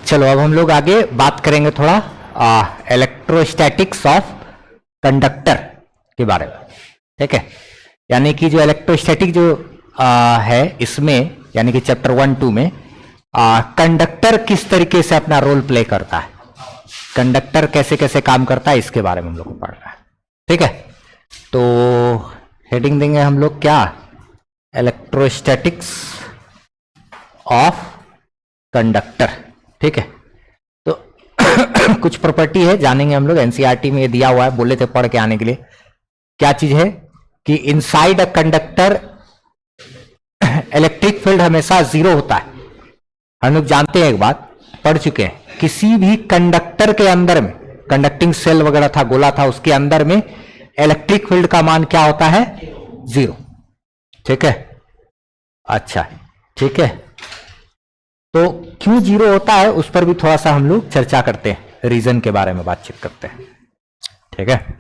चलो अब हम लोग आगे बात करेंगे थोड़ा इलेक्ट्रोस्टैटिक्स ऑफ कंडक्टर के बारे में। ठीक है, यानी कि जो इलेक्ट्रोस्टैटिक जो है इसमें, यानी कि चैप्टर 1-2 में कंडक्टर किस तरीके से अपना रोल प्ले करता है, कंडक्टर कैसे कैसे काम करता है, इसके बारे में हम लोग को पढ़ना है। ठीक है, तो हेडिंग देंगे हम लोग क्या, इलेक्ट्रोस्टैटिक्स ऑफ कंडक्टर। ठीक है, तो कुछ प्रॉपर्टी है जानेंगे हम लोग, एनसीईआरटी में ये दिया हुआ है, बोले थे पढ़ के आने के लिए। क्या चीज है कि inside a conductor electric field हमेशा जीरो होता है। हम लोग जानते हैं, एक बात पढ़ चुके हैं, किसी भी कंडक्टर के अंदर में, कंडक्टिंग सेल वगैरह था, गोला था, उसके अंदर में इलेक्ट्रिक फील्ड का मान क्या होता है, जीरो। ठीक है, अच्छा ठीक है, तो क्यों जीरो होता है उस पर भी थोड़ा सा हम लोग चर्चा करते हैं, रीजन के बारे में बातचीत करते हैं। ठीक है,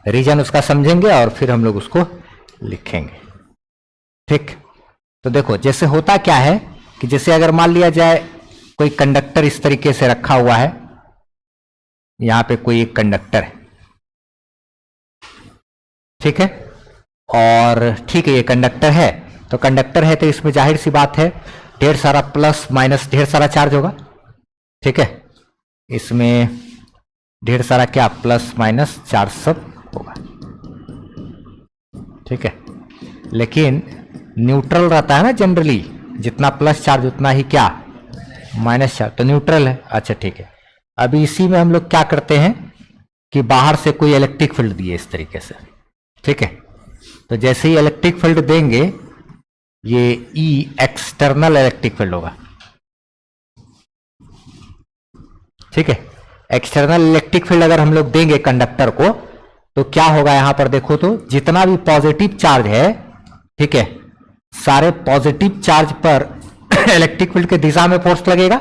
रीजन उसका समझेंगे और फिर हम लोग उसको लिखेंगे। ठीक, तो देखो जैसे होता क्या है कि जैसे अगर मान लिया जाए कोई कंडक्टर इस तरीके से रखा हुआ है, यहां पे कोई एक कंडक्टर है, ठीक है, और ठीक है ये कंडक्टर है, तो कंडक्टर है तो इसमें जाहिर सी बात है ढेर सारा प्लस माइनस ढेर सारा चार्ज होगा। ठीक है, इसमें ढेर सारा क्या, प्लस माइनस चार्ज सब होगा। ठीक है, लेकिन न्यूट्रल रहता है ना जनरली, जितना प्लस चार्ज उतना ही क्या, माइनस चार्ज, तो न्यूट्रल है। अच्छा ठीक है, अभी इसी में हम लोग क्या करते हैं कि बाहर से कोई इलेक्ट्रिक फील्ड दिए इस तरीके से। ठीक है, तो जैसे ही इलेक्ट्रिक फील्ड देंगे, ये ई एक्सटर्नल इलेक्ट्रिक फील्ड होगा। ठीक है, एक्सटर्नल इलेक्ट्रिक फील्ड अगर हम लोग देंगे कंडक्टर को, तो क्या होगा, यहां पर देखो तो जितना भी पॉजिटिव चार्ज है, ठीक है, सारे पॉजिटिव चार्ज पर इलेक्ट्रिक फील्ड के दिशा में फोर्स लगेगा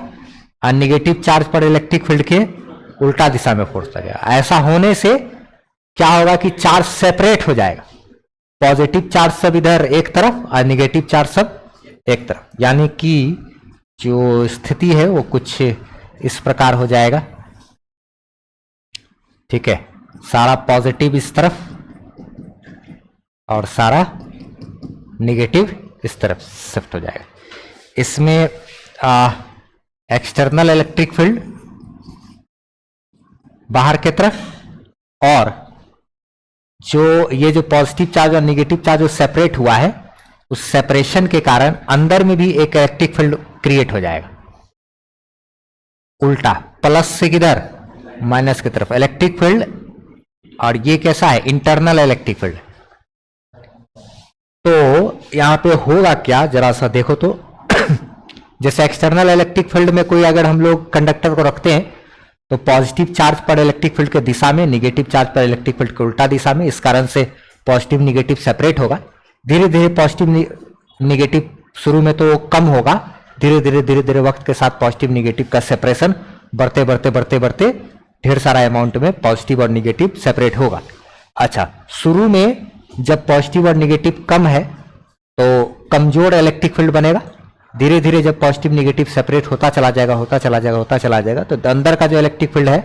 और निगेटिव चार्ज पर इलेक्ट्रिक फील्ड के उल्टा दिशा में फोर्स लगेगा। ऐसा होने से क्या होगा कि चार्ज सेपरेट हो जाएगा, पॉजिटिव चार्ज सब इधर एक तरफ और निगेटिव चार्ज सब एक तरफ, यानी कि जो स्थिति है वो कुछ इस प्रकार हो जाएगा। ठीक है, सारा पॉजिटिव इस तरफ और सारा निगेटिव इस तरफ शिफ्ट हो जाएगा। इसमें एक्सटर्नल इलेक्ट्रिक फील्ड बाहर की तरफ, और जो ये जो पॉजिटिव चार्ज और निगेटिव चार्ज जो सेपरेट हुआ है, उस सेपरेशन के कारण अंदर में भी एक इलेक्ट्रिक फील्ड क्रिएट हो जाएगा, उल्टा प्लस से किधर, माइनस की तरफ इलेक्ट्रिक फील्ड। और ये कैसा है, इंटरनल इलेक्ट्रिक फील्ड। तो यहां पे होगा क्या, जरा सा देखो तो जैसे एक्सटर्नल इलेक्ट्रिक फील्ड में कोई अगर हम लोग कंडक्टर को रखते हैं, तो पॉजिटिव चार्ज पर इलेक्ट्रिक फील्ड के दिशा में, निगेटिव चार्ज पर इलेक्ट्रिक फील्ड के उल्टा दिशा में, इस कारण से पॉजिटिव निगेटिव सेपरेट होगा। धीरे धीरे पॉजिटिव निगेटिव शुरू में तो कम होगा, धीरे धीरे वक्त के साथ पॉजिटिव निगेटिव का सेपरेशन बढ़ते बढ़ते बढ़ते बढ़ते ढेर सारा अमाउंट में पॉजिटिव और निगेटिव सेपरेट होगा। अच्छा, शुरू में जब पॉजिटिव और निगेटिव कम है तो कमजोर इलेक्ट्रिक फील्ड बनेगा, धीरे धीरे जब पॉजिटिव निगेटिव सेपरेट होता चला जाएगा तो अंदर का जो इलेक्ट्रिक फील्ड है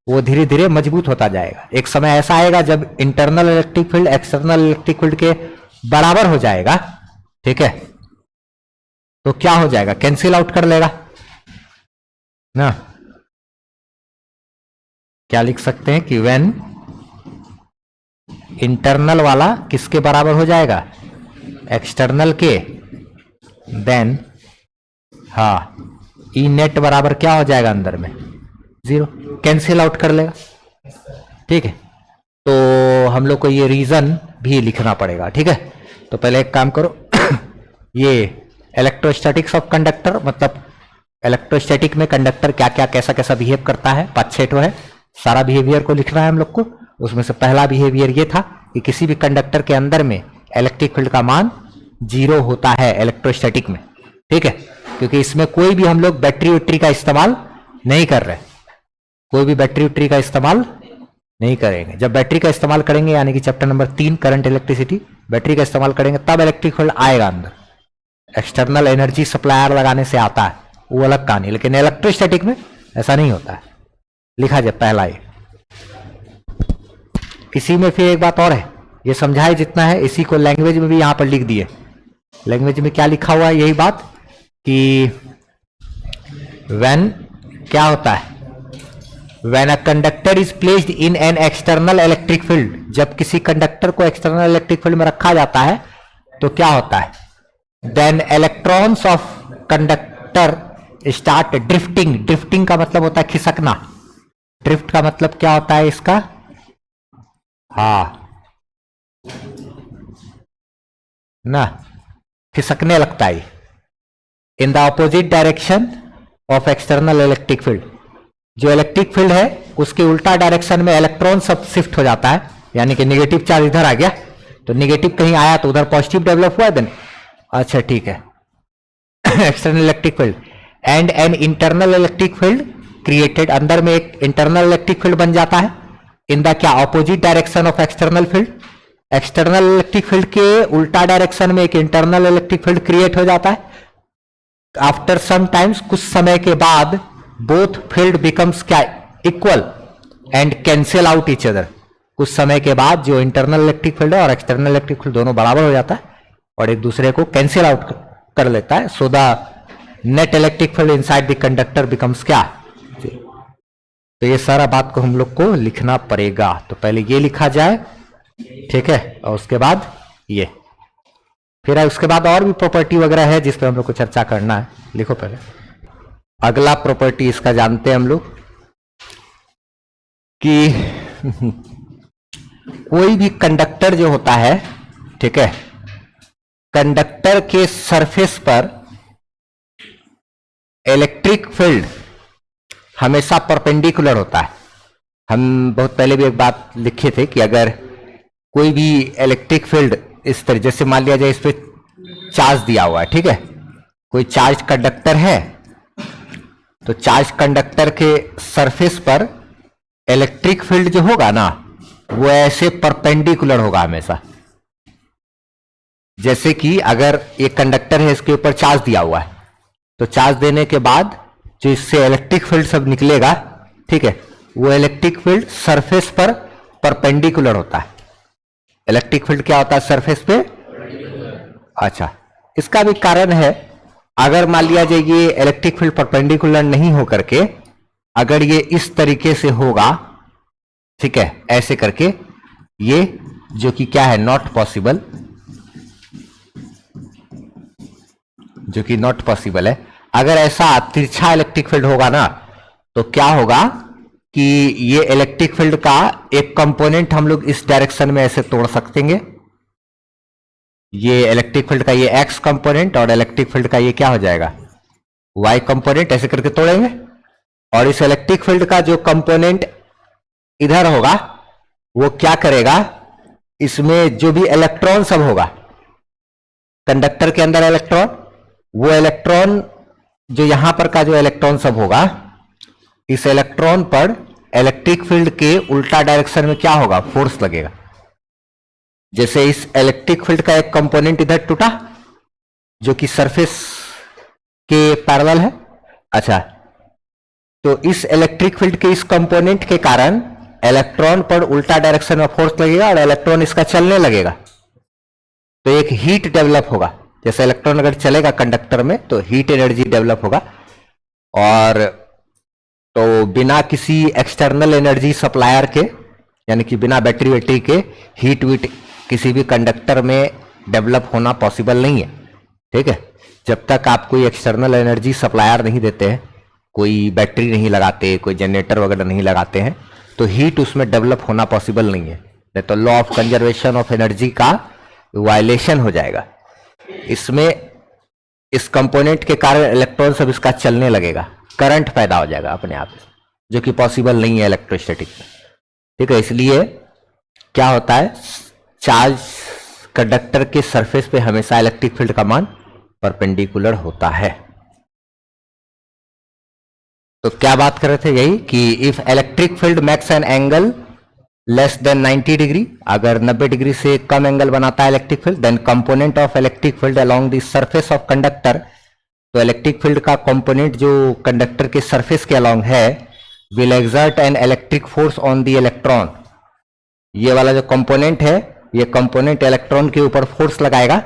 वो धीरे धीरे मजबूत होता जाएगा। एक समय ऐसा आएगा जब internal electric field external electric field के बराबर हो जाएगा। ठीक है, तो क्या हो जाएगा, कैंसिल आउट कर लेगा ना। क्या लिख सकते हैं कि व्हेन इंटरनल वाला किसके बराबर हो जाएगा, एक्सटर्नल के, देन ई नेट बराबर क्या हो जाएगा अंदर में, जीरो, कैंसिल आउट कर लेगा। ठीक है, तो हम लोग को ये रीजन भी लिखना पड़ेगा। ठीक है, तो पहले एक काम करो ये इलेक्ट्रोस्टैटिक्स ऑफ कंडक्टर, मतलब इलेक्ट्रोस्टैटिक में कंडक्टर क्या क्या कैसा कैसा बिहेव करता है, 5-6 है, सारा बिहेवियर को लिखना है हम लोग को। उसमें से पहला बिहेवियर ये था कि किसी भी कंडक्टर के अंदर में इलेक्ट्रिक फील्ड का मान जीरो होता है इलेक्ट्रोस्टैटिक में। ठीक है, क्योंकि इसमें कोई भी हम लोग बैटरी वैटरी का इस्तेमाल नहीं कर रहे, कोई भी बैटरी वैटरी का इस्तेमाल नहीं करेंगे। जब बैटरी का इस्तेमाल करेंगे, यानी कि chapter number 3 current electricity, battery का इस्तेमाल करेंगे तब इलेक्ट्रिक फील्ड आएगा अंदर। एक्सटर्नल एनर्जी सप्लायर लगाने से आता है, वो अलग कहानी। लेकिन इलेक्ट्रोस्टैटिक में ऐसा नहीं होता है। लिखा जाए पहला ये। इसी में फिर एक बात और है, ये समझाए जितना है इसी को लैंग्वेज में भी यहां पर लिख दिए। लैंग्वेज में क्या लिखा हुआ है, यही बात कि व्हेन क्या होता है, when a conductor is placed in an external electric field, जब किसी कंडक्टर को एक्सटर्नल इलेक्ट्रिक फील्ड में रखा जाता है तो क्या होता है, then electrons of conductor start drifting. Drifting का मतलब होता है खिसकना। ड्रिफ्ट का मतलब क्या होता है इसका, ना खिसकने लगता है in the opposite direction of external electric field. जो इलेक्ट्रिक फील्ड है उसके उल्टा डायरेक्शन में इलेक्ट्रॉन सब शिफ्ट हो जाता है, यानी कि नेगेटिव चार्ज इधर आ गया तो नेगेटिव कहीं आया तो उधर पॉजिटिव डेवलप हुआ देन। अच्छा ठीक है। External electric field and an internal electric field created, अंदर में एक इंटरनल इलेक्ट्रिक फील्ड बन जाता है इन द क्या opposite direction of external field. External electric field के उल्टा डायरेक्शन में एक इंटरनल इलेक्ट्रिक फील्ड क्रिएट हो जाता है। आफ्टर सम टाइम्स, कुछ समय के बाद, बोथ फील्ड बिकम्स क्या equal and cancel out each other. कुछ समय के बाद जो इंटरनल इलेक्ट्रिक फील्ड है और एक्सटर्नल इलेक्ट्रिक फील्ड दोनों बराबर हो जाता है और एक दूसरे को कैंसिल आउट कर लेता है। So the net electric field inside the conductor becomes क्या। तो ये सारा बात को हम लोग को लिखना पड़ेगा। तो पहले ये लिखा जाए, ठीक है, और उसके बाद ये, फिर उसके बाद और भी प्रॉपर्टी वगैरह है जिस पर हम लोग को चर्चा करना है। लिखो पहले अगला प्रॉपर्टी इसका जानते हैं हम लोग कि कोई भी कंडक्टर जो होता है, ठीक है, कंडक्टर के सरफेस पर इलेक्ट्रिक फील्ड हमेशा परपेंडिकुलर होता है। हम बहुत पहले भी एक बात लिखे थे कि अगर कोई भी इलेक्ट्रिक फील्ड इस तरह, जैसे मान लिया जाए इस पे चार्ज दिया हुआ है, ठीक है, कोई चार्ज कंडक्टर है, तो चार्ज कंडक्टर के सरफेस पर इलेक्ट्रिक फील्ड जो होगा ना वो ऐसे परपेंडिकुलर होगा हमेशा। जैसे कि अगर ये कंडक्टर है, इसके ऊपर चार्ज दिया हुआ है, तो चार्ज देने के बाद जो इससे इलेक्ट्रिक फील्ड सब निकलेगा, ठीक है, वो इलेक्ट्रिक फील्ड सरफेस पर परपेंडिकुलर होता है। इलेक्ट्रिक फील्ड क्या होता है सरफेस पे। अच्छा, इसका भी कारण है, अगर मान लिया जाए ये इलेक्ट्रिक फील्ड परपेंडिकुलर नहीं हो करके अगर ये इस तरीके से होगा, ठीक है, ऐसे करके, ये जो कि क्या है नॉट पॉसिबल, जो कि नॉट पॉसिबल है। अगर ऐसा तिरछा इलेक्ट्रिक फील्ड होगा ना तो क्या होगा कि ये इलेक्ट्रिक फील्ड का एक कंपोनेंट हम लोग इस डायरेक्शन में ऐसे तोड़ सकते हैं। ये इलेक्ट्रिक फील्ड का ये एक्स कंपोनेंट और इलेक्ट्रिक फील्ड का ये क्या हो जाएगा वाई कंपोनेंट, ऐसे करके तोड़ेंगे। और इस इलेक्ट्रिक फील्ड का जो कंपोनेंट इधर होगा वो क्या करेगा, इसमें जो भी इलेक्ट्रॉन सब होगा कंडक्टर के अंदर इलेक्ट्रॉन, वो इलेक्ट्रॉन जो यहां पर का जो इलेक्ट्रॉन सब होगा, इस इलेक्ट्रॉन पर इलेक्ट्रिक फील्ड के उल्टा डायरेक्शन में क्या होगा, फोर्स लगेगा। जैसे इस इलेक्ट्रिक फील्ड का एक कंपोनेंट इधर टूटा जो कि सरफेस के पैरेलल है। अच्छा, तो इस इलेक्ट्रिक फील्ड के इस कंपोनेंट के कारण इलेक्ट्रॉन पर उल्टा डायरेक्शन में फोर्स लगेगा और इलेक्ट्रॉन इसका चलने लगेगा, तो एक हीट डेवलप होगा। जैसे इलेक्ट्रॉन अगर चलेगा कंडक्टर में तो हीट एनर्जी डेवलप होगा, और तो बिना किसी एक्सटर्नल एनर्जी सप्लायर के, यानी कि बिना बैटरी वैटरी के हीट वीट किसी भी कंडक्टर में डेवलप होना पॉसिबल नहीं है। ठीक है, जब तक आप कोई एक्सटर्नल एनर्जी सप्लायर नहीं देते हैं, कोई बैटरी नहीं लगाते, कोई जनरेटर वगैरह नहीं लगाते हैं, तो हीट उसमें डेवलप होना पॉसिबल नहीं है। नहीं तो law of conservation of energy का वायलेशन हो जाएगा। इसमें इस कंपोनेंट के कारण इलेक्ट्रॉन सब इसका चलने लगेगा, करंट पैदा हो जाएगा अपने आप, जो कि पॉसिबल नहीं है इलेक्ट्रोस्टैटिक में। ठीक है, इसलिए क्या होता है, चार्ज कंडक्टर के सरफेस पे हमेशा इलेक्ट्रिक फील्ड का मान परपेंडिकुलर होता है। तो क्या बात कर रहे थे, यही कि if electric field makes an angle less than 90 degree, अगर 90 डिग्री से कम एंगल बनाता है electric field, then component of electric field along the surface of conductor, तो इलेक्ट्रिक फील्ड का कंपोनेंट जो कंडक्टर के सरफेस के अलोंग है will exert an electric force on the electron. ये वाला जो कंपोनेंट है, ये कंपोनेंट इलेक्ट्रॉन के ऊपर फोर्स लगाएगा,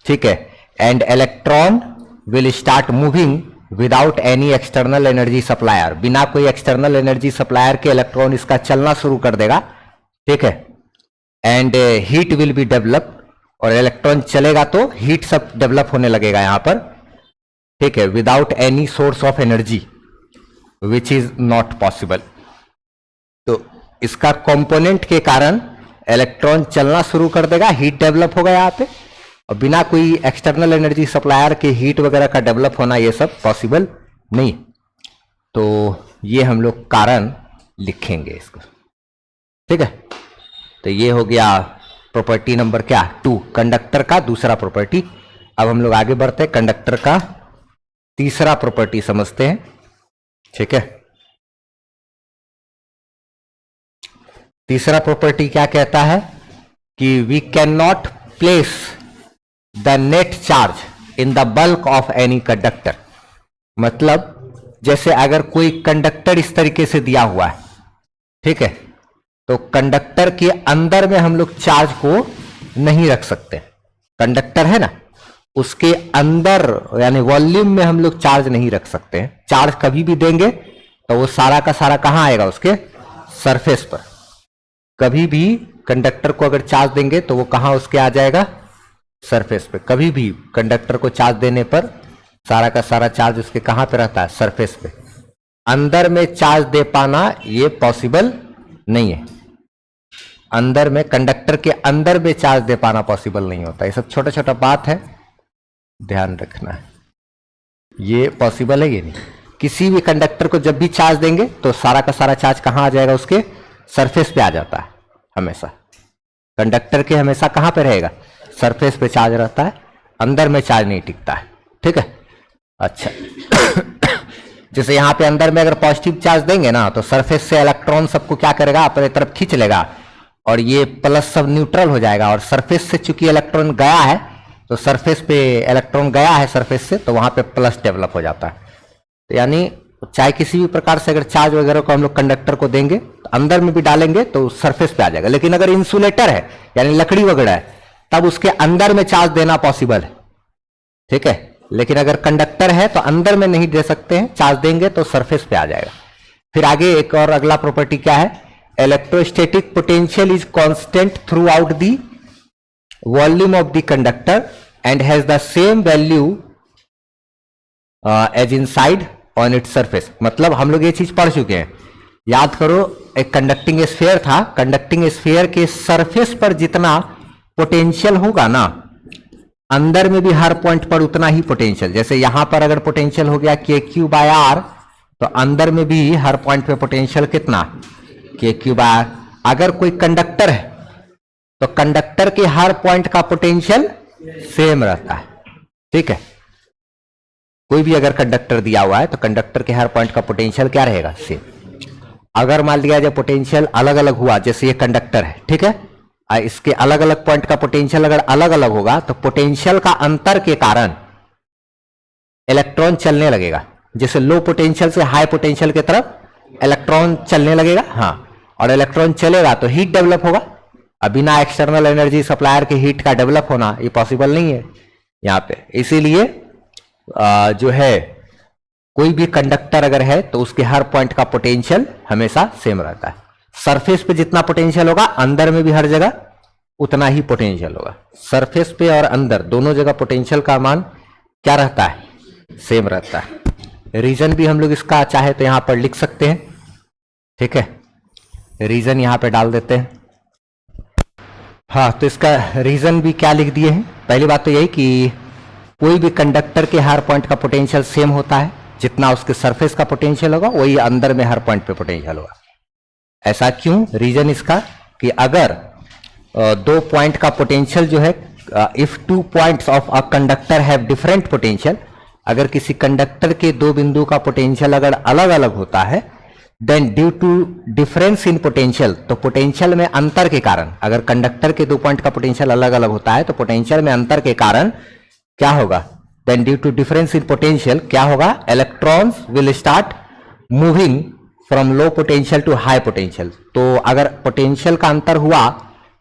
ठीक है। And electron will start moving without any external energy supplier. बिना कोई एक्सटर्नल एनर्जी सप्लायर के इलेक्ट्रॉन इसका चलना शुरू कर देगा, ठीक है। And heat will be develop, और इलेक्ट्रॉन चलेगा तो हीट सब डेवलप होने लगेगा यहां पर, ठीक है, without any source of energy which is not possible. तो इसका कंपोनेंट के कारण इलेक्ट्रॉन चलना शुरू कर देगा, हीट डेवलप होगा यहां पे, और बिना कोई एक्सटर्नल एनर्जी सप्लायर के हीट वगैरह का डेवलप होना ये सब पॉसिबल नहीं। तो ये हम लोग कारण लिखेंगे इसको, ठीक है। तो ये हो गया प्रॉपर्टी नंबर क्या 2 कंडक्टर का दूसरा प्रॉपर्टी। अब हम लोग आगे बढ़ते हैं, कंडक्टर का तीसरा प्रॉपर्टी समझते हैं, ठीक है। तीसरा प्रॉपर्टी क्या कहता है कि we can not place the net charge in the bulk of any conductor. मतलब जैसे अगर कोई कंडक्टर इस तरीके से दिया हुआ है, ठीक है, तो कंडक्टर के अंदर में हम लोग चार्ज को नहीं रख सकते। कंडक्टर है ना, उसके अंदर यानी वॉल्यूम में हम लोग चार्ज नहीं रख सकते हैं। चार्ज कभी भी देंगे तो वो सारा का सारा कहां आएगा, उसके सरफेस पर। कभी भी कंडक्टर को अगर चार्ज देंगे तो वो कहां उसके आ जाएगा, सरफेस पे। कभी भी कंडक्टर को चार्ज देने पर सारा का सारा चार्ज उसके कहां पे रहता है, सरफेस पे। अंदर में चार्ज दे पाना ये पॉसिबल नहीं है। अंदर में कंडक्टर के अंदर में चार्ज दे पाना पॉसिबल नहीं होता। ये सब छोटा छोटा बात है, ध्यान रखना है, ये पॉसिबल है ये नहीं। किसी भी कंडक्टर को जब भी चार्ज देंगे तो सारा का सारा चार्ज कहां आ जाएगा, उसके सरफेस पे आ जाता है हमेशा। कंडक्टर के हमेशा कहां पे रहेगा, सरफेस पे चार्ज रहता है, अंदर में चार्ज नहीं टिकता है, ठीक है। अच्छा जैसे यहां पे अंदर में अगर पॉजिटिव चार्ज देंगे ना तो सरफेस से इलेक्ट्रॉन सबको क्या करेगा, अपने तरफ खींच लेगा, और ये प्लस सब न्यूट्रल हो जाएगा। और सरफेस से चूंकि इलेक्ट्रॉन गया है तो सरफेस पे इलेक्ट्रॉन गया है सरफेस से, तो वहां पे प्लस डेवलप हो जाता है। तो यानी चाहे किसी भी प्रकार से अगर चार्ज वगैरह को हम लोग कंडक्टर को देंगे तो अंदर में भी डालेंगे तो सरफेस पे आ जाएगा। लेकिन अगर इंसुलेटर है यानी लकड़ी वगैरह है तब उसके अंदर में चार्ज देना पॉसिबल है, ठीक है। लेकिन अगर कंडक्टर है तो अंदर में नहीं दे सकते हैं, चार्ज देंगे तो सरफेस पे आ जाएगा। फिर आगे एक और अगला प्रॉपर्टी क्या है, electrostatic potential is constant throughout the volume of the conductor and has the same value as inside on its surface. मतलब हम लोग ये चीज पढ़ चुके हैं, याद करो, एक कंडक्टिंग स्फीयर था, कंडक्टिंग स्फीयर के सरफेस पर जितना पोटेंशियल होगा ना, अंदर में भी हर पॉइंट पर उतना ही पोटेंशियल। जैसे यहां पर अगर पोटेंशियल हो गया KQ/R, तो अंदर में भी हर पॉइंट पे पोटेंशियल कितना, KQ/R। अगर कोई कंडक्टर है तो कंडक्टर के हर पॉइंट का पोटेंशियल सेम रहता है, ठीक है। कोई भी अगर कंडक्टर दिया हुआ है तो कंडक्टर के हर पॉइंट का पोटेंशियल क्या रहेगा, सेम। अगर मान लिया जाए पोटेंशियल अलग अलग हुआ, जैसे ये कंडक्टर है, ठीक है, इसके अलग अलग पॉइंट का पोटेंशियल अगर अलग अलग होगा तो पोटेंशियल का अंतर के कारण इलेक्ट्रॉन चलने लगेगा। जैसे लो पोटेंशियल से हाई पोटेंशियल की तरफ इलेक्ट्रॉन चलने लगेगा, हाँ, और इलेक्ट्रॉन चलेगा तो हीट डेवलप होगा। अब बिना एक्सटर्नल एनर्जी सप्लायर के हीट का डेवलप होना ये पॉसिबल नहीं है यहां पे। इसीलिए जो है कोई भी कंडक्टर अगर है तो उसके हर पॉइंट का पोटेंशियल हमेशा सेम रहता है। सरफेस पे जितना पोटेंशियल होगा अंदर में भी हर जगह उतना ही पोटेंशियल होगा। सरफेस पे और अंदर दोनों जगह पोटेंशियल का मान क्या रहता है, सेम रहता है। रीजन भी हम लोग इसका चाहे तो यहां पर लिख सकते हैं, ठीक है, रीजन यहां पे डाल देते हैं। हाँ, तो इसका रीजन भी क्या लिख दिए हैं। पहली बात तो यही कि कोई भी कंडक्टर के हर पॉइंट का पोटेंशियल सेम होता है, जितना उसके सरफेस का पोटेंशियल होगा वही अंदर में हर पॉइंट पे पोटेंशियल होगा। ऐसा क्यों, रीजन इसका कि अगर दो पॉइंट का पोटेंशियल जो है, if 2 points of a conductor have different potential, अगर किसी कंडक्टर के दो बिंदु का पोटेंशियल अगर अलग अलग होता है, then due to difference in potential, तो पोटेंशियल में अंतर के कारण, अगर कंडक्टर के 2 पॉइंट का पोटेंशियल अलग अलग होता है तो पोटेंशियल में अंतर के कारण क्या होगा, then due to difference in potential क्या होगा, electrons will start moving from low potential to high potential. तो अगर पोटेंशियल का अंतर हुआ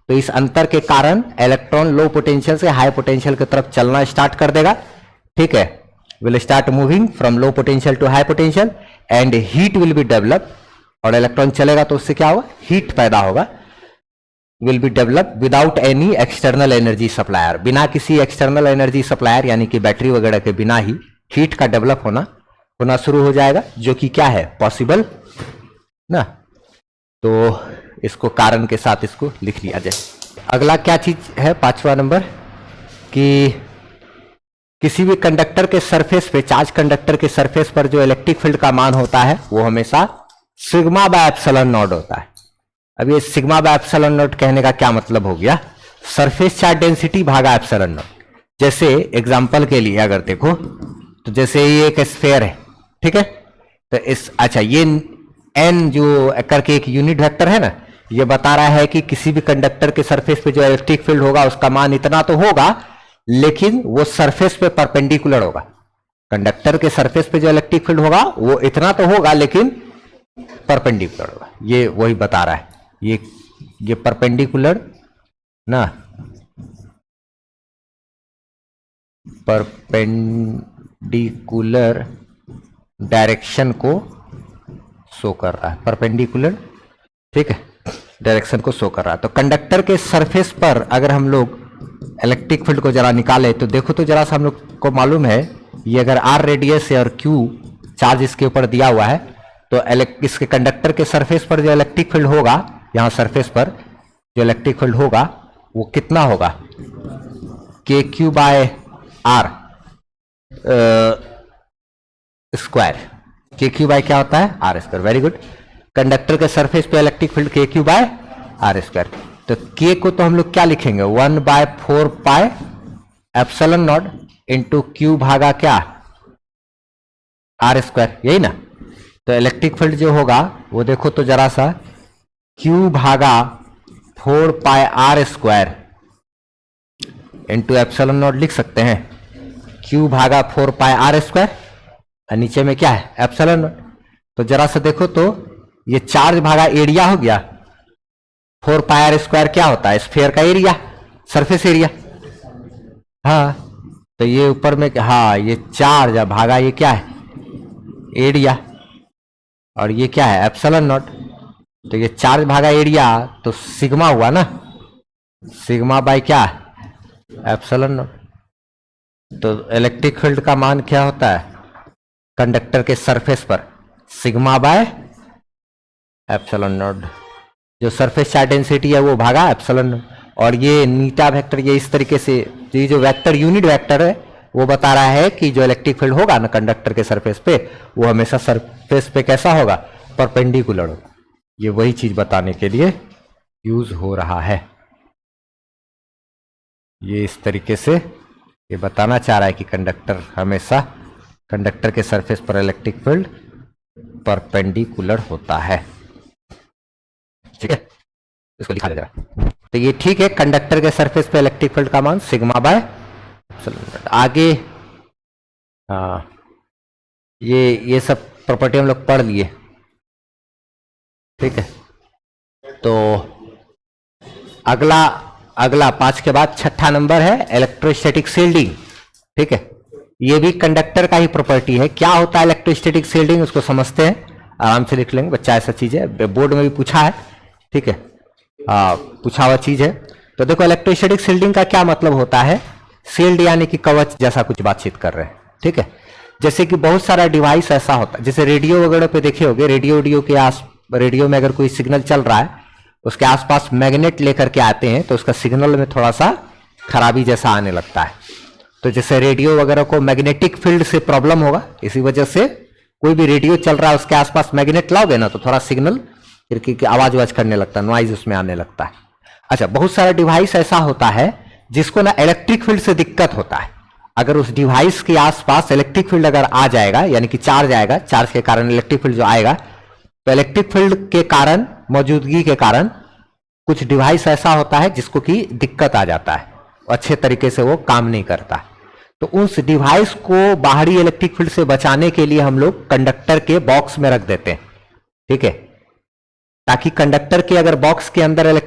तो इस अंतर के कारण इलेक्ट्रॉन लो पोटेंशियल से हाई पोटेंशियल की तरफ चलना स्टार्ट कर देगा, ठीक है, will start moving from low potential to high potential and heat will be develop, और इलेक्ट्रॉन चलेगा तो उससे क्या होगा, हीट पैदा होगा, will be develop without any external energy supplier, बिना किसी एक्सटर्नल एनर्जी सप्लायर यानी कि बैटरी वगैरह के बिना ही हीट का डेवलप होना शुरू हो जाएगा, जो कि क्या है, पॉसिबल ना। तो इसको कारण के साथ इसको लिख लिया जाए। अगला क्या चीज है, 5वां नंबर, कि किसी भी कंडक्टर के सरफेस पे, चार्ज कंडक्टर के सरफेस पर जो इलेक्ट्रिक फील्ड का मान होता है वो हमेशा सिग्मा बाय एप्सिलॉन नॉट होता है। अब ये सिग्मा बाय एप्सिलॉन नॉट कहने का क्या मतलब हो गया, सरफेस चार्ज डेंसिटी भागा एप्सिलॉन नॉट। जैसे एग्जांपल के लिए अगर देखो तो जैसे ये एक स्फीयर है, ठीक है, तो इस अच्छा ये एन जो करके एक यूनिट वेक्टर है ना, ये बता रहा है कि किसी भी कंडक्टर के सरफेस पे जो इलेक्ट्रिक फील्ड होगा उसका मान इतना तो होगा, लेकिन वो सरफेस पे परपेंडिकुलर होगा। कंडक्टर के सरफेस पे जो इलेक्ट्रिक फील्ड होगा वो इतना तो होगा लेकिन परपेंडिकुलर होगा, ये वही बता रहा है। ये परपेंडिकुलर ना, परपेंडिकुलर डायरेक्शन को शो कर रहा है, परपेंडिकुलर, ठीक है, डायरेक्शन को शो कर रहा है। तो कंडक्टर के सरफेस पर अगर हम लोग इलेक्ट्रिक फील्ड को जरा निकाले तो देखो तो जरा सा हम लोग को मालूम है, ये अगर आर रेडियस है और क्यू चार्ज इसके ऊपर दिया हुआ है, तो इसके कंडक्टर के सरफेस पर जो इलेक्ट्रिक फील्ड होगा, यहां सरफेस पर जो इलेक्ट्रिक फील्ड होगा वो कितना होगा, K q by r square. K q by क्या होता है, r square, very good. Conductor के सरफेस पे electric field K q by r square. तो के को तो हम लोग क्या लिखेंगे, 1/4 pi epsilon naught into q भागा क्या, आर स्क्वायर, यही ना। तो इलेक्ट्रिक फील्ड जो होगा वो देखो तो जरा सा, क्यू भागा 4 pi r square into epsilon naught लिख सकते हैं, क्यू भागा 4 पाई आर स्क्वायर, और नीचे में क्या है, एप्सिलॉन नॉट। तो जरा सा देखो तो ये चार्ज भागा एरिया हो गया, 4 पाई आर स्क्वायर क्या होता है, स्फीयर का एरिया, सरफेस एरिया। हाँ, तो ये ऊपर में, हाँ, ये चार्ज भागा ये क्या है, एरिया, और ये क्या है, एप्सिलॉन नॉट। तो ये चार्ज भागा एरिया तो सिग्मा हुआ ना, सिग्मा बाय क्या, एप्सिलॉन नॉट। तो इलेक्ट्रिक फील्ड का मान क्या होता है कंडक्टर के सरफेस पर, सिग्मा बाय एप्सिलॉन नॉट। जो सरफेस चार्ज डेंसिटी है वो भागा एप्सिलॉन नॉट, और ये नीटा वेक्टर, ये इस तरीके से, ये जो वेक्टर यूनिट वेक्टर है वो बता रहा है कि जो इलेक्ट्रिक फील्ड होगा ना कंडक्टर के सरफेस पे, वो हमेशा सरफेस पे कैसा होगा, परपेंडिकुलर होगा। ये वही चीज बताने के लिए यूज हो रहा है। ये इस तरीके से ये बताना चाह रहा है कि कंडक्टर हमेशा, कंडक्टर के सरफेस पर इलेक्ट्रिक फील्ड परपेंडिकुलर होता है, ठीक है, इसको लिखा जाएगा। तो ये ठीक है, कंडक्टर के सरफेस पे इलेक्ट्रिक फील्ड का मान सिग्मा बाय एप्सिलॉन नॉट। आगे ये सब प्रॉपर्टी हम लोग पढ़ लिए, ठीक है। तो अगला 5 के बाद 6ठा नंबर है इलेक्ट्रोस्टैटिक शील्डिंग, ठीक है। ये भी कंडक्टर का ही प्रॉपर्टी है। क्या होता है इलेक्ट्रोस्टैटिक शील्डिंग, उसको समझते हैं, आराम से लिख लेंगे, बच्चा ऐसा चीज है, बोर्ड में भी पूछा है, ठीक है, पूछा हुआ चीज है। तो देखो इलेक्ट्रोस्टैटिक शील्डिंग का क्या मतलब होता है, शील्ड यानी कि कवच जैसा कुछ बातचीत कर रहे हैं, ठीक है। जैसे कि बहुत सारा डिवाइस ऐसा होता है, जैसे रेडियो वगैरह पे देखे होंगे, रेडियो में अगर कोई सिग्नल चल रहा है, उसके आसपास मैग्नेट लेकर के आते हैं तो उसका सिग्नल में थोड़ा सा खराबी जैसा आने लगता है। तो जैसे रेडियो वगैरह को मैग्नेटिक फील्ड से प्रॉब्लम होगा, इसी वजह से कोई भी रेडियो चल रहा है उसके आसपास मैग्नेट लाओगे ना तो थोड़ा सिग्नल की आवाज करने लगता है, नॉइज उसमें आने लगता है। अच्छा, बहुत सारा डिवाइस ऐसा होता है जिसको ना इलेक्ट्रिक फील्ड से दिक्कत होता है। अगर उस डिवाइस के आसपास इलेक्ट्रिक फील्ड अगर आ जाएगा, यानी कि चार्ज आएगा, चार्ज के कारण इलेक्ट्रिक फील्ड जो आएगा, तो इलेक्ट्रिक फील्ड के कारण, मौजूदगी के कारण कुछ डिवाइस ऐसा होता है जिसको कि दिक्कत आ जाता है, अच्छे तरीके से वो काम नहीं करता। तो उस डिवाइस को बाहरी इलेक्ट्रिक फील्ड से बचाने के लिए हम लोग कंडक्टर के बॉक्स में रख देते हैं, ठीक है, ताकि कंडक्टर के अगर बॉक्स के अंदर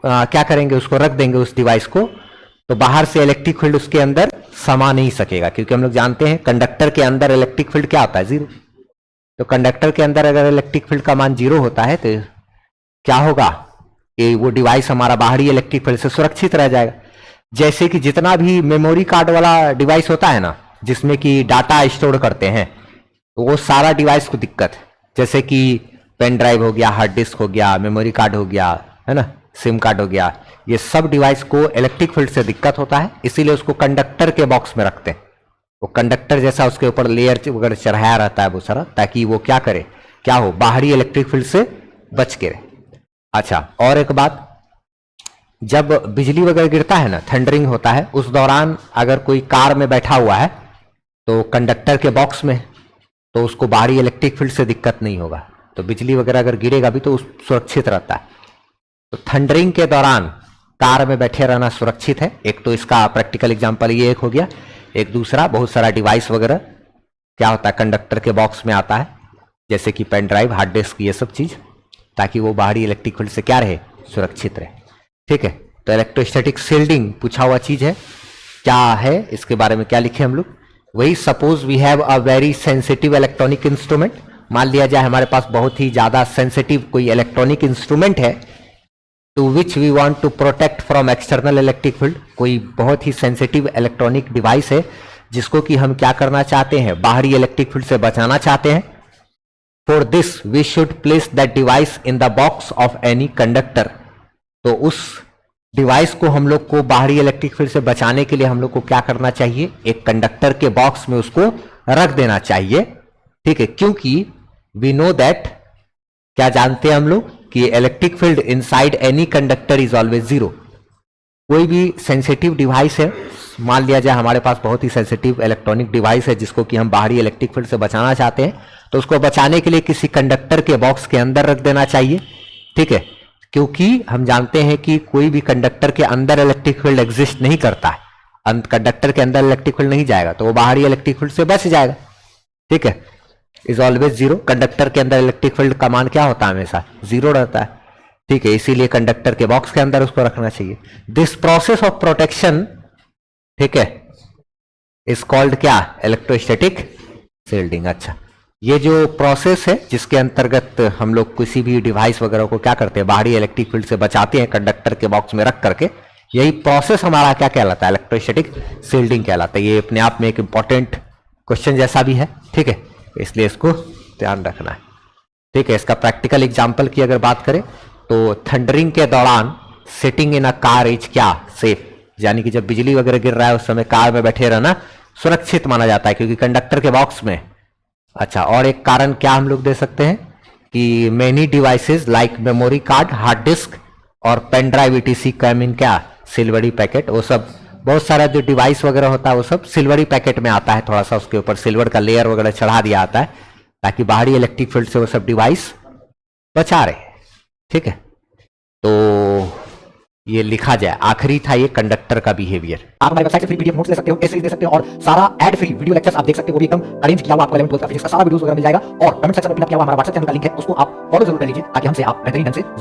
क्या करेंगे, उसको रख देंगे उस डिवाइस को, तो बाहर से इलेक्ट्रिक फील्ड उसके अंदर समा नहीं सकेगा, क्योंकि हम लोग जानते हैं कंडक्टर के अंदर इलेक्ट्रिक फील्ड क्या होता है, जीरो। तो कंडक्टर के अंदर अगर इलेक्ट्रिक फील्ड का मान जीरो होता है तो क्या होगा कि वो डिवाइस हमारा बाहरी इलेक्ट्रिक फील्ड से सुरक्षित रह जाएगा। जैसे कि जितना भी मेमोरी कार्ड वाला डिवाइस होता है ना, जिसमें कि डाटा स्टोर करते हैं, तो वो सारा डिवाइस को दिक्कत है, जैसे कि पेन ड्राइव हो गया, हार्ड डिस्क हो गया, मेमोरी कार्ड हो गया, है ना, सिम कार्ड हो गया, ये सब डिवाइस को इलेक्ट्रिक फील्ड से दिक्कत होता है, इसीलिए उसको कंडक्टर के बॉक्स में रखते हैं। वो कंडक्टर जैसा उसके ऊपर लेयर वगैरह चढ़ाया रहता है वो सारा, ताकि वो क्या करे, क्या हो, बाहरी इलेक्ट्रिक फील्ड से बच के रहे। अच्छा, और एक बात, जब बिजली वगैरह गिरता है ना, थंडरिंग होता है, उस दौरान अगर कोई कार में बैठा हुआ है तो कंडक्टर के बॉक्स में, तो उसको बाहरी इलेक्ट्रिक फील्ड से दिक्कत नहीं होगा, तो बिजली वगैरह अगर गिरेगा भी तो सुरक्षित रहता है। तो थंडरिंग के दौरान कार में बैठे रहना सुरक्षित है। एक तो इसका प्रैक्टिकल एग्जांपल ये एक हो गया। एक दूसरा, बहुत सारा डिवाइस वगैरह क्या होता है, कंडक्टर के बॉक्स में आता है, जैसे कि पेन ड्राइव, हार्ड डिस्क, ये सब चीज, ताकि वो बाहरी इलेक्ट्रिक फील्ड से क्या रहे, सुरक्षित रहे, ठीक है। तो इलेक्ट्रोस्टैटिक शील्डिंग पूछा हुआ चीज है, क्या है, इसके बारे में क्या लिखे हम लोग, वही, suppose we have a very sensitive electronic instrument, मान लिया जाए हमारे पास बहुत ही ज्यादा सेंसिटिव कोई इलेक्ट्रॉनिक इंस्ट्रूमेंट है, to which we want to protect from external electric field, कोई बहुत ही सेंसिटिव इलेक्ट्रॉनिक डिवाइस है जिसको कि हम क्या करना चाहते हैं, बाहरी इलेक्ट्रिक फील्ड से बचाना चाहते हैं। For this we should place that device in the box of any conductor, तो उस डिवाइस को हम लोग को बाहरी इलेक्ट्रिक फील्ड से बचाने के लिए हम लोग को क्या करना चाहिए, एक कंडक्टर के बॉक्स में उसको रख देना चाहिए, ठीक है, क्योंकि वी नो दैट, क्या जानते हैं हम लोग कि electric field inside any conductor is always zero. कोई भी सेंसिटिव डिवाइस है, मान लिया जाए हमारे पास बहुत ही सेंसिटिव इलेक्ट्रॉनिक डिवाइस है जिसको कि हम बाहरी इलेक्ट्रिक फील्ड से बचाना चाहते हैं, तो उसको बचाने के लिए किसी कंडक्टर के बॉक्स के अंदर रख देना चाहिए, ठीक है, क्योंकि हम जानते हैं कि कोई भी कंडक्टर के अंदर इलेक्ट्रिक फील्ड एग्जिस्ट नहीं करता है, कंडक्टर के अंदर इलेक्ट्रिक फील्ड नहीं जाएगा, तो वो बाहरी इलेक्ट्रिक फील्ड से बच जाएगा, ठीक है, इज ऑलवेज जीरो। कंडक्टर के अंदर इलेक्ट्रिक फील्ड का मान क्या होता है, हमेशा जीरो रहता है, ठीक है, इसीलिए कंडक्टर के बॉक्स के अंदर उसको रखना चाहिए। दिस प्रोसेस ऑफ प्रोटेक्शन, ठीक है, इज कॉल्ड क्या, इलेक्ट्रोस्टैटिक शील्डिंग। अच्छा, ये जो प्रोसेस है जिसके अंतर्गत हम लोग किसी भी डिवाइस वगैरह को क्या करते हैं, बाहरी इलेक्ट्रिक फील्ड से बचाते हैं कंडक्टर के बॉक्स में रख करके, यही प्रोसेस हमारा क्या कहलाता है, इलेक्ट्रोस्टैटिक शील्डिंग कहलाता है। ये अपने आप में एक इंपॉर्टेंट क्वेश्चन जैसा भी है, ठीक है, इसलिए इसको ध्यान रखना है, ठीक है। इसका प्रैक्टिकल एग्जांपल की अगर बात करें तो थंडरिंग के दौरान sitting in a car is क्या, सेफ, यानी कि जब बिजली वगैरह गिर रहा है उस समय कार में बैठे रहना सुरक्षित माना जाता है, क्योंकि कंडक्टर के बॉक्स में। अच्छा, और एक कारण क्या हम लोग दे सकते हैं कि many devices like memory card, hard disk और पेन ड्राइव ईटीसी कम इन क्या, सिल्वरी पैकेट, वो सब बहुत सारा जो डिवाइस वगैरह होता है वो सब सिल्वरी पैकेट में आता है, थोड़ा सा उसके ऊपर सिल्वर का लेयर वगैरह चढ़ा दिया आता है, ताकि बाहरी इलेक्ट्रिक फील्ड से वो सब डिवाइस बचा रहे, ठीक है। तो ये लिखा जाए, आखिरी था ये कंडक्टर का बिहेवियर। आप हमारी वेबसाइट से फ्री पीडीएफ नोट्स ले सकते हो, टेस्ट सीरीज दे सकते हो, और सारा एड फ्री वीडियो लेक्चर्स आप देख सकते हो, वो भी एकदम अरेंज किया हुआ आपको 11 12 का फिजिक्स का सारा वीडियोस वगैरह मिल जाएगा। और कमेंट सेक्शन में पिन अप किया हुआ हमारा व्हाट्सएप चैनल का लिंक है, उसको आप फॉलो जरूर कर लीजिए, ताकि हमसे आप बेहतरीन ढंग से जुड़